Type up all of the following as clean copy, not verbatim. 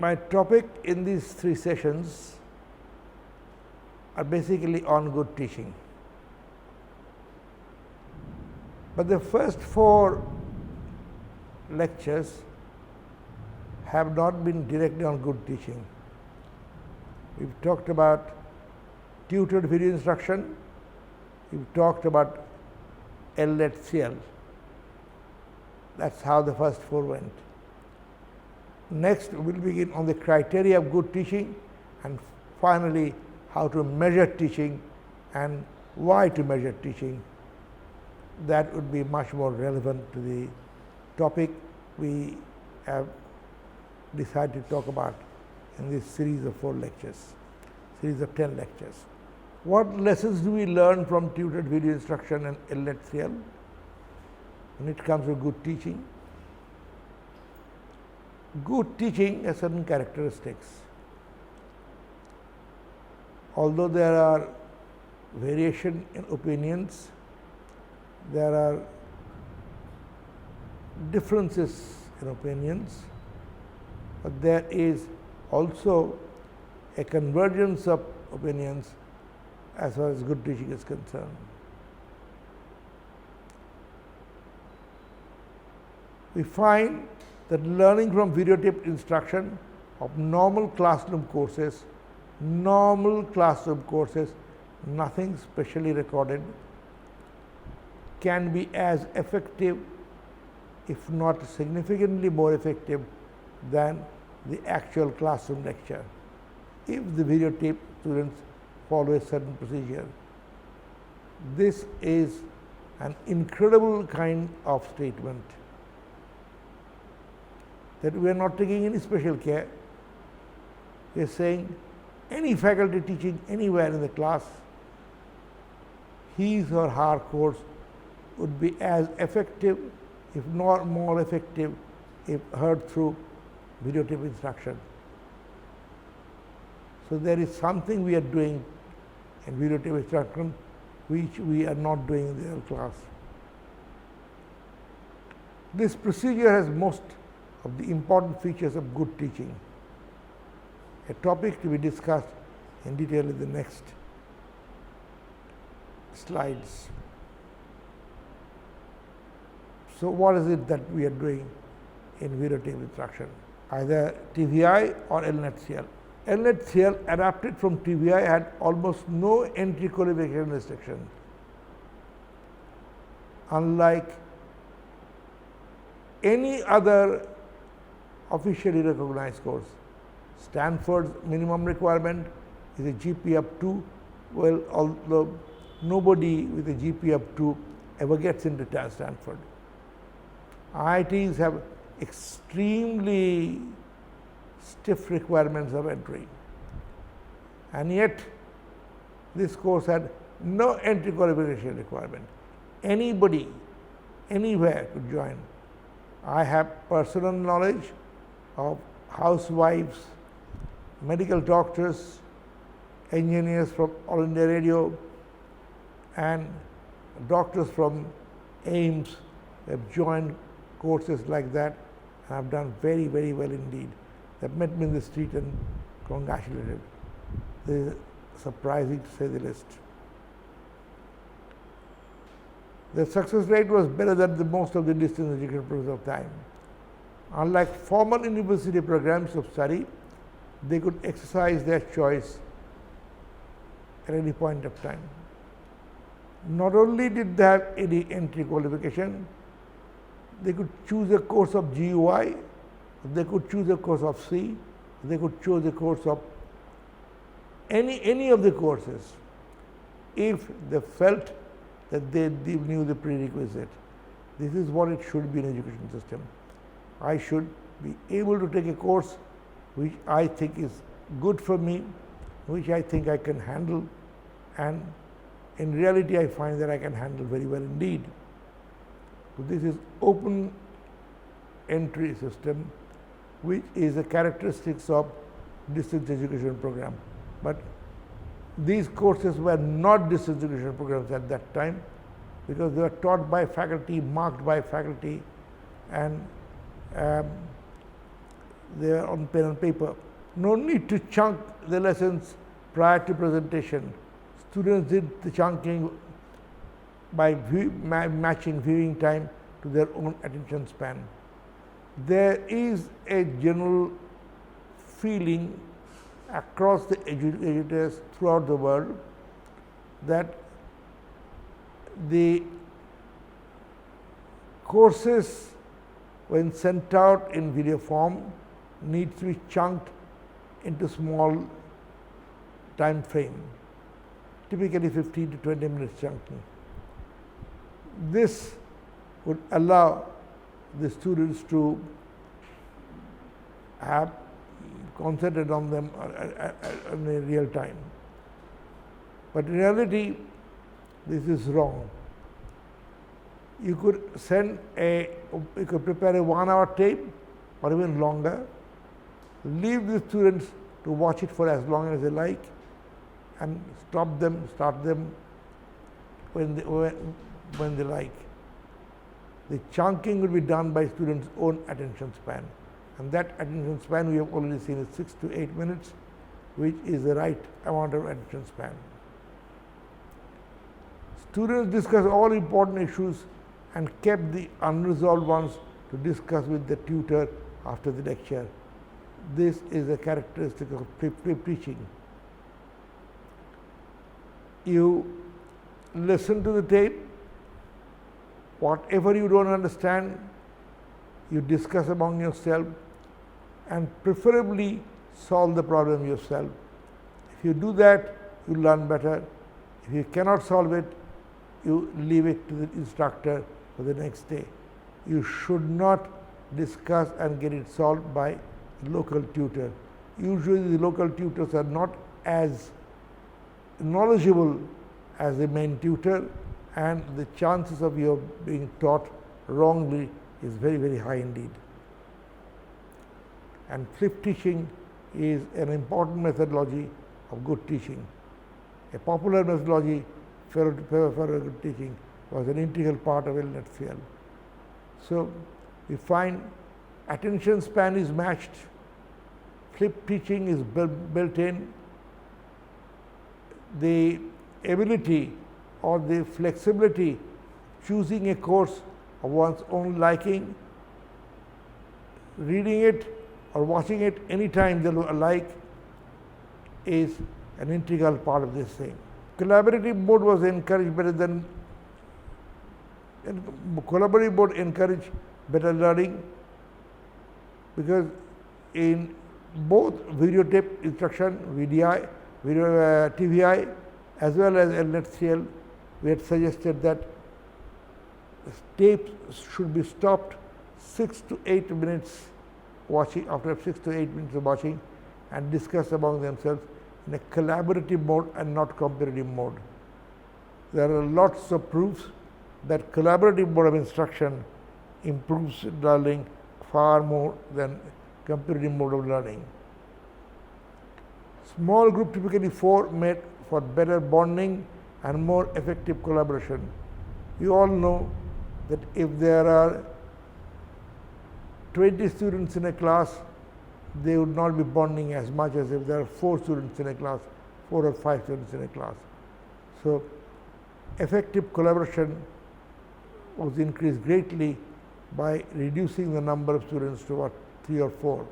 My topic in these 3 sessions are basically on good teaching. But the first 4 lectures have not been directly on good teaching. We've talked about tutored video instruction, we've talked about ELNET CL. That's how the first 4 went. Next, we'll begin on the criteria of good teaching, and finally, how to measure teaching and why to measure teaching. That would be much more relevant to the topic we have decided to talk about in this series of 4 lectures, series of 10 lectures. What lessons do we learn from tutored video instruction and ELNET CL when it comes to good teaching? Good teaching has certain characteristics. Although there are variation in opinions, there are differences in opinions, but there is also a convergence of opinions as far as good teaching is concerned. We find that learning from videotaped instruction of normal classroom courses, nothing specially recorded, can be as effective, if not significantly more effective, than the actual classroom lecture, if the videotape students follow a certain procedure. This is an incredible kind of statement, that we are not taking any special care. We are saying any faculty teaching anywhere in the class, his or her course would be as effective, if not more effective, if heard through videotape instruction. So there is something we are doing in videotape instruction which we are not doing in the real class. This procedure has most of the important features of good teaching, a topic to be discussed in detail in the next slides. So what is it that we are doing in videotape instruction? Either TVI or ELNET CL. ELNET CL, adapted from TVI, had almost no entry qualification restriction, unlike any other officially recognized course. Stanford's minimum requirement is a GPA of 2. Well, although nobody with a GPA of 2 ever gets into Stanford. IITs have extremely stiff requirements of entry, and yet this course had no entry qualification requirement. Anybody, anywhere could join. I have personal knowledge of housewives, medical doctors, engineers from All India Radio, and doctors from AIMS have joined courses like that and have done very, very well indeed. They have met me in the street and congratulated. This is surprising to say the least. The success rate was better than the most of the distance education programs of time. Unlike formal university programs of study, they could exercise their choice at any point of time. Not only did they have any entry qualification, they could choose a course of GUI, they could choose a course of C, they could choose a course of any of the courses if they felt that they knew the prerequisite. This is what it should be in education system. I should be able to take a course which I think is good for me, which I think I can handle, and in reality I find that I can handle very well indeed. So this is open entry system, which is a characteristics of distance education program. But these courses were not distance education programs at that time, because they were taught by faculty, marked by faculty, and they are on pen and paper. No need to chunk the lessons prior to presentation. Students did the chunking by matching viewing time to their own attention span. There is a general feeling across the educators throughout the world that the courses, when sent out in video form, need to be chunked into small time frame, typically 15 to 20 minutes chunking. This would allow the students to have concentrated on them in real time. But in reality, this is wrong. You could you could prepare a 1 hour tape or even longer, leave the students to watch it for as long as they like, and start them when they like. The chunking will be done by students' own attention span, and that attention span we have already seen is 6 to 8 minutes, which is the right amount of attention span. Students discuss all important issues and kept the unresolved ones to discuss with the tutor after the lecture. This is a characteristic of pre-teaching. You listen to the tape, whatever you don't understand, you discuss among yourself and preferably solve the problem yourself. If you do that, you learn better. If you cannot solve it, you leave it to the instructor for the next day. You should not discuss and get it solved by local tutor. Usually the local tutors are not as knowledgeable as the main tutor, and the chances of you being taught wrongly is very, very high indeed. And flip teaching is an important methodology of good teaching. A popular methodology for good teaching was an integral part of ELNET field. So we find attention span is matched, flip teaching is built in, the ability or the flexibility choosing a course of one's own liking, reading it or watching it anytime they like is an integral part of this thing. Collaborative mode was encouraged better learning, because in both videotape instruction, TVI, as well as ELNET CL, we had suggested that tapes should be stopped 6 to 8 minutes watching, after 6 to 8 minutes of watching, and discuss among themselves in a collaborative mode and not competitive mode. There are lots of proofs that collaborative mode of instruction improves learning far more than competitive mode of learning. Small group, typically 4, made for better bonding and more effective collaboration. You all know that if there are 20 students in a class, they would not be bonding as much as if there are 4 students in a class, 4 or 5 students in a class. So effective collaboration was increased greatly by reducing the number of students to about 3 or 4.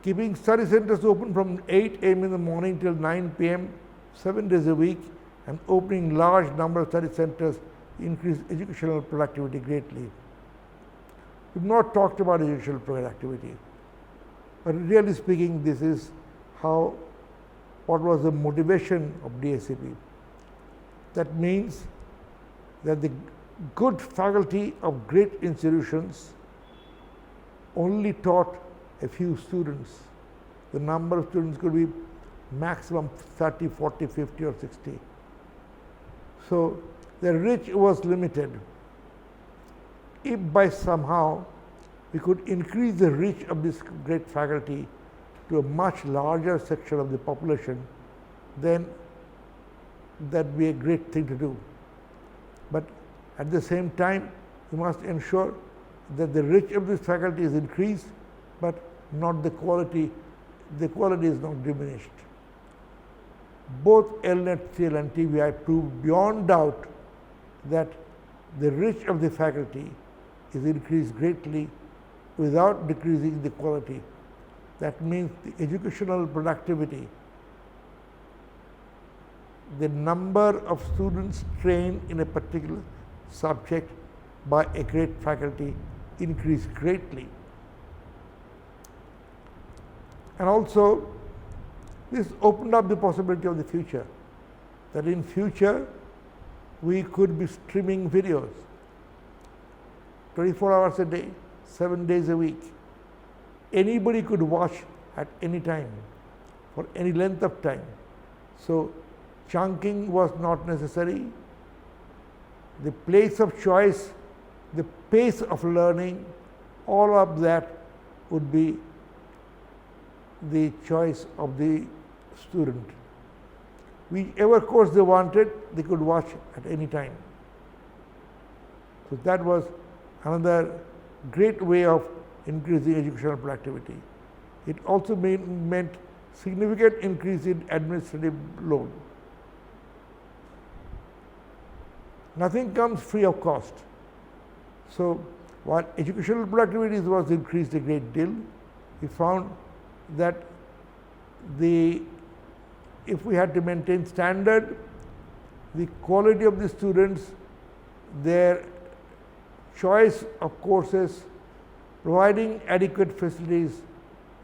Keeping study centers open from 8 a.m. in the morning till 9 p.m. 7 days a week, and opening large number of study centers increased educational productivity greatly. We've not talked about educational productivity, but really speaking, this is what was the motivation of DSCP. That means that the good faculty of great institutions only taught a few students. The number of students could be maximum 30, 40, 50 or 60. So the reach was limited. If by somehow we could increase the reach of this great faculty to a much larger section of the population, then that would be a great thing to do. But at the same time, we must ensure that the reach of this faculty is increased but not the quality. The quality is not diminished. Both ELNET, CL and TVI proved beyond doubt that the reach of the faculty is increased greatly without decreasing the quality. That means the educational productivity, the number of students trained in a particular subject by a great faculty increased greatly. And also, this opened up the possibility of the future, that in future we could be streaming videos 24 hours a day, 7 days a week. Anybody could watch at any time, for any length of time. So chunking was not necessary. The place of choice, the pace of learning, all of that would be the choice of the student. Whichever course they wanted, they could watch at any time. So that was another great way of increasing educational productivity. It also meant significant increase in administrative load. Nothing comes free of cost. So while educational productivity was increased a great deal, we found that if we had to maintain standard, the quality of the students, their choice of courses, providing adequate facilities,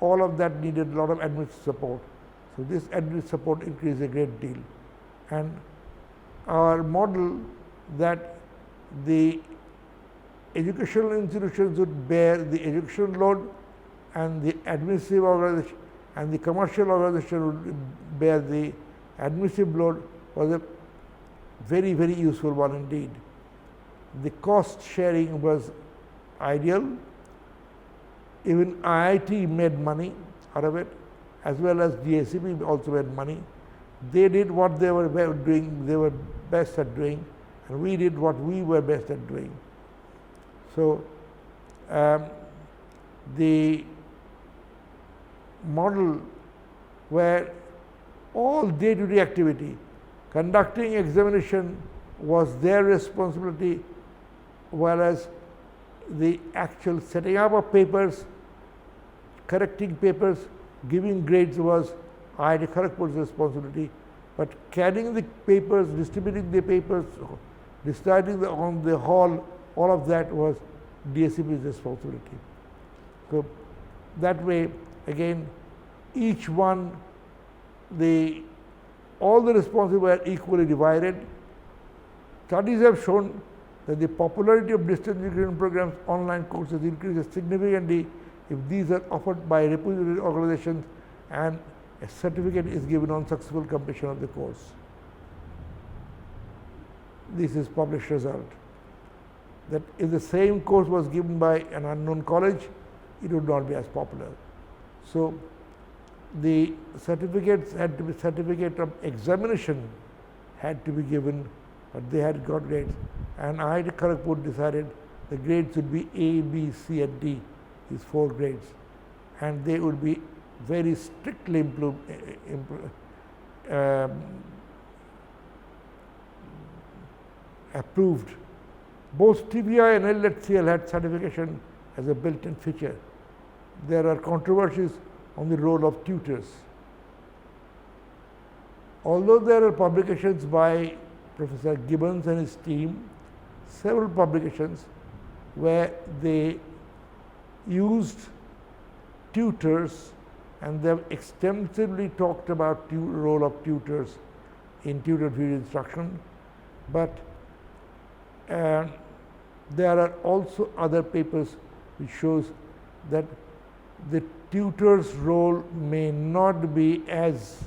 all of that needed a lot of administrative support. So this administrative support increased a great deal. And our model that the educational institutions would bear the educational load and the administrative organization and the commercial organization would bear the administrative load was a very, very useful one indeed. The cost sharing was ideal. Even IIT made money out of it, as well as DSCP also made money. They did what they were doing, they were best at doing, and we did what we were best at doing. So the model where all day-to-day activity, conducting examination was their responsibility, whereas the actual setting up of papers, correcting papers, giving grades was IIT Kharagpur's responsibility, but carrying the papers, distributing the papers, deciding on the hall, all of that was DSCP's responsibility. So that way, again, each one, all the responsibilities were equally divided. Studies have shown that the popularity of distance education programs, online courses increases significantly if these are offered by reputed organizations and a certificate is given on successful completion of the course. This is published result. That if the same course was given by an unknown college, it would not be as popular. So the certificates had to be certificate of examination had to be given, but they had got grades. And IIT Kharagpur decided the grades would be A, B, C and D, these 4 grades. And they would be very strictly approved. Both TVI and ELNET CL had certification as a built-in feature. There are controversies on the role of tutors. Although there are publications by Professor Gibbons and his team, several publications where they used tutors, and they have extensively talked about the role of tutors in tutor video instruction, but there are also other papers which shows that the tutor's role may not be as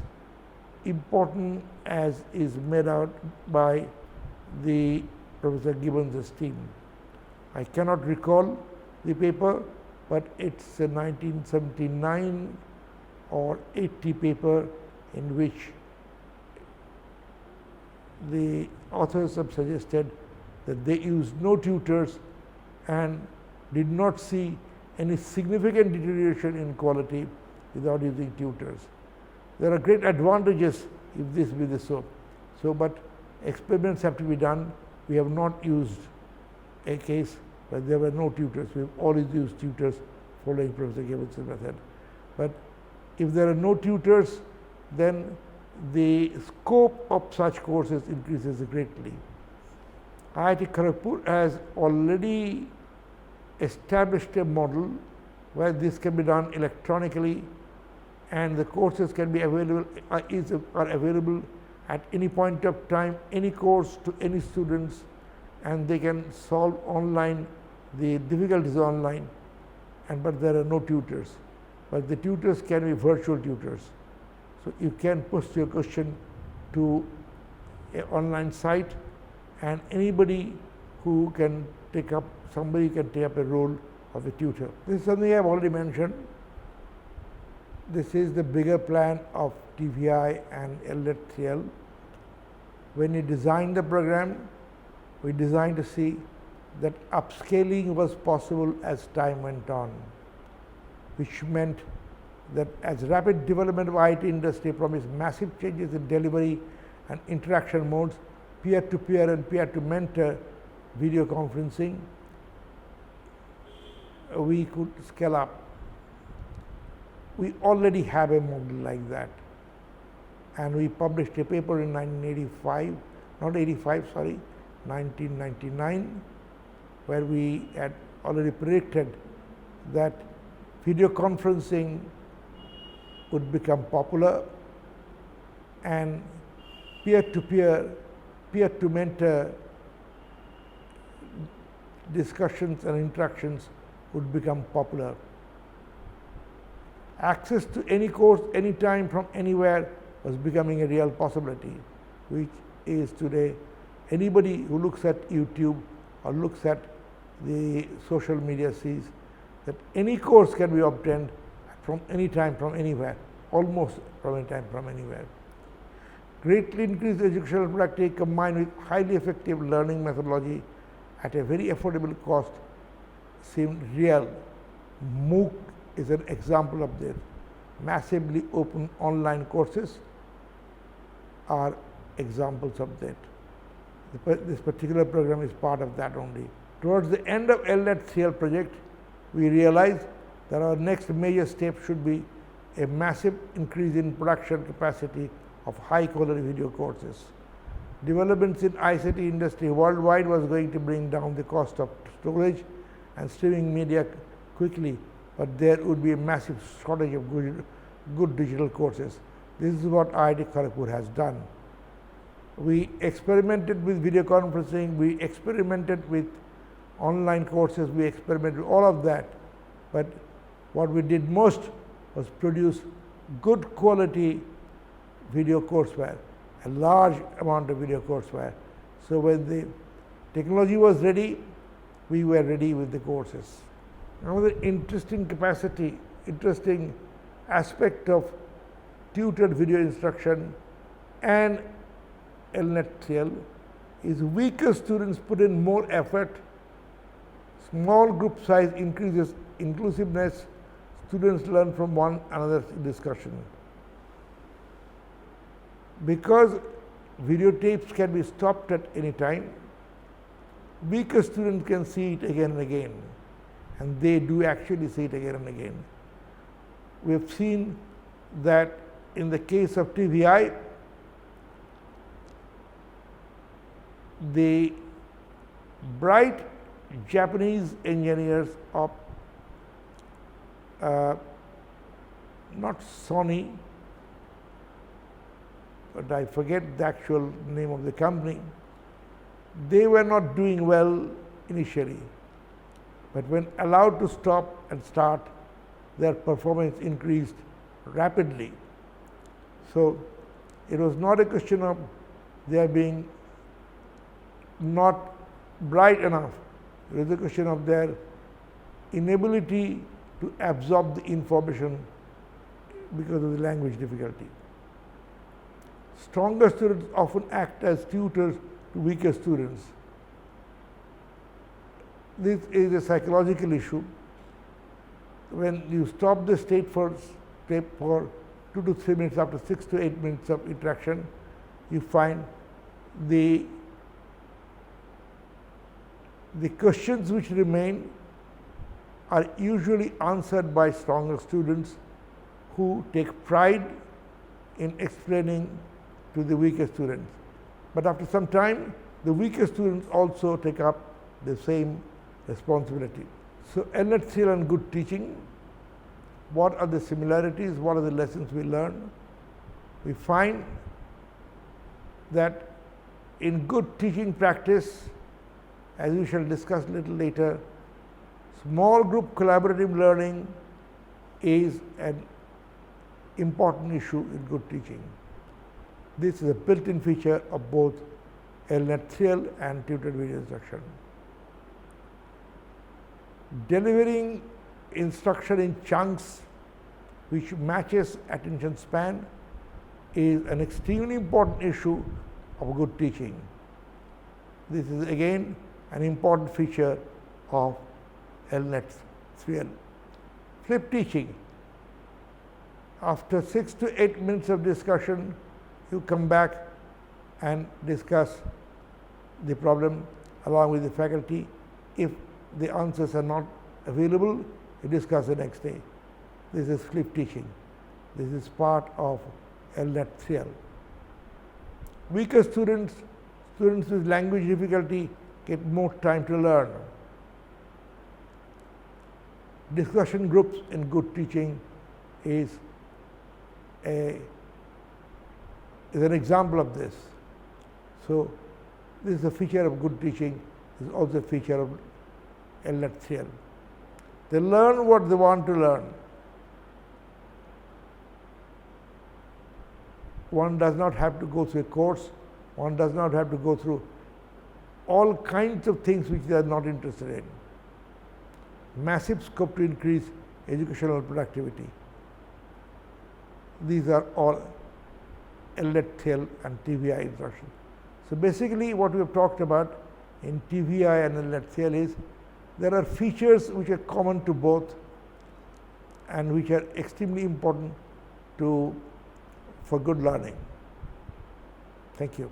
important as is made out by the Professor Gibbons' team. I cannot recall the paper, but it's a 1979 or 80 paper in which the authors have suggested that they used no tutors and did not see any significant deterioration in quality without using tutors. There are great advantages if this be the so. But experiments have to be done. We have not used a case where there were no tutors. We have always used tutors following Professor Gabelson's method. But if there are no tutors, then the scope of such courses increases greatly. IIT Kharagpur has already established a model where this can be done electronically, and the courses can be available are available at any point of time, any course to any students, and they can solve online the difficulties online, but there are no tutors. But the tutors can be virtual tutors. So you can post your question to an online site, and anybody who can take up, somebody can take up a role of a tutor. This is something I have already mentioned. This is the bigger plan of TVI and ELNET 3L. When we designed the program, we designed to see that upscaling was possible as time went on, which meant that as rapid development of IT industry promised massive changes in delivery and interaction modes, peer-to-peer and peer-to-mentor video conferencing, we could scale up. We already have a model like that, and we published a paper in 1999, where we had already predicted that video conferencing would become popular, and peer-to-peer, peer-to-mentor discussions and interactions would become popular. Access to any course, anytime, from anywhere was becoming a real possibility, which is today anybody who looks at YouTube or looks at the social media sees that any course can be obtained from any time, from anywhere, almost from any time, from anywhere. Greatly increased educational productivity combined with highly effective learning methodology at a very affordable cost seemed real. MOOC is an example of this. Massively open online courses are examples of that. This particular program is part of that only. Towards the end of ELNET 3L project, we realized that our next major step should be a massive increase in production capacity of high quality video courses. Developments in ICT industry worldwide was going to bring down the cost of storage and streaming media quickly, but there would be a massive shortage of good digital courses. This is what IIT Kharagpur has done. We experimented with video conferencing, we experimented with online courses, we experimented with all of that, but what we did most was produce good quality video courseware, a large amount of video courseware. So when the technology was ready, we were ready with the courses. Another interesting aspect of tutored video instruction and ELNET 3L is weaker students put in more effort, small group size increases inclusiveness, students learn from one another's discussion. Because videotapes can be stopped at any time, weaker students can see it again and again, and they do actually see it again and again. We have seen that in the case of TVI, the bright Japanese engineers of not Sony, but I forget the actual name of the company, they were not doing well initially, but when allowed to stop and start, their performance increased rapidly. So it was not a question of their being not bright enough, it was a question of their inability to absorb the information because of the language difficulty. Stronger students often act as tutors to weaker students. This is a psychological issue. when you stop the tape for 2 to 3 minutes, after 6 to 8 minutes of interaction, you find the questions which remain are usually answered by stronger students who take pride in explaining to the weaker students. But after some time, the weaker students also take up the same responsibility. So, ELNET 3 and good teaching, what are the similarities, what are the lessons we learn? We find that in good teaching practice, as we shall discuss a little later, small group collaborative learning is an important issue in good teaching. This is a built-in feature of both ELNET 3L and tutored video instruction. Delivering instruction in chunks which matches attention span is an extremely important issue of good teaching. This is again an important feature of ELNET 3L. Flip teaching. After 6 to 8 minutes of discussion, you come back and discuss the problem along with the faculty. If the answers are not available, you discuss the next day. This is flip teaching. This is part of ELNET 3L. Weaker students, students with language difficulty get more time to learn. Discussion groups in good teaching is an example of this. So, this is a feature of good teaching, this is also a feature of ELNET 3L. They learn what they want to learn. One does not have to go through a course, one does not have to go through all kinds of things which they are not interested in. Massive scope to increase educational productivity. These are all ELNET 3L and TVI instruction. So, basically what we have talked about in TVI and ELNET 3L is there are features which are common to both and which are extremely important for good learning. Thank you.